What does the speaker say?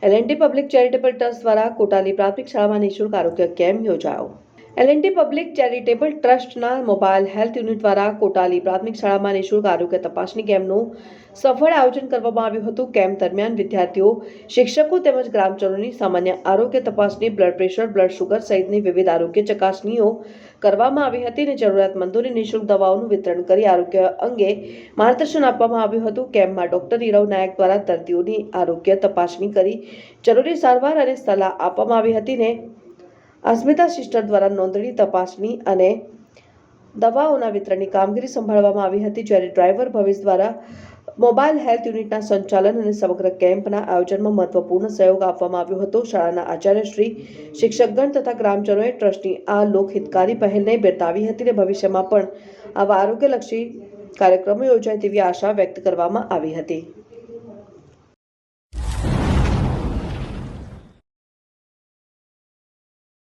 L&T public charitable trust દ્વારા કોટાલી પ્રાથમિક શાળામાં નિઃશુલ્ક આરોગ્ય કેમ્પ યોજાયો. L&T પબ્લિક ચેરિટેબલ ટ્રસ્ટના મોબાઈલ હેલ્થ યુનિટ દ્વારા કોટાલી પ્રાથમિક શાળામાં નિઃશુલ્ક આરોગ્ય તપાસણી કેમ્પનું સફળ આયોજન કરવામાં આવ્યું હતું. કેમ્પ દરમિયાન વિદ્યાર્થીઓ, શિક્ષકો તેમજ ગ્રામજનોની સામાન્ય આરોગ્ય તપાસણી, બ્લડ પ્રેશર, બ્લડ શુગર સહિતની વિવિધ આરોગ્ય ચકાસણીઓ કરવામાં આવી હતી અને જરૂરિયાતમંદોને નિઃશુલ્ક દવાઓનું વિતરણ કરી આરોગ્ય અંગે માર્ગદર્શન આપવામાં આવ્યું હતું. કેમ્પમાં ડોક્ટર નીરવ નાયક દ્વારા દર્દીઓની આરોગ્ય તપાસણી કરી જરૂરી સારવાર અને સલાહ આપવામાં આવી હતી ને અસ્મિતા સિસ્ટર દ્વારા નોંધણી, તપાસણી અને દવાઓના વિતરણની કામગીરી સંભાળવામાં આવી હતી. જ્યારે ડ્રાઈવર ભવેશ દ્વારા મોબાઈલ હેલ્થ યુનિટના સંચાલન અને સમગ્ર કેમ્પના આયોજનમાં મહત્વપૂર્ણ સહયોગ આપવામાં આવ્યો હતો. શાળાના આચાર્યશ્રી, શિક્ષકગણ તથા ગ્રામજનોએ ટ્રસ્ટની આ લોકહિતકારી પહેલને બિરદાવી હતી અને ભવિષ્યમાં પણ આવા આરોગ્યલક્ષી કાર્યક્રમો યોજાય તેવી આશા વ્યક્ત કરવામાં આવી હતી.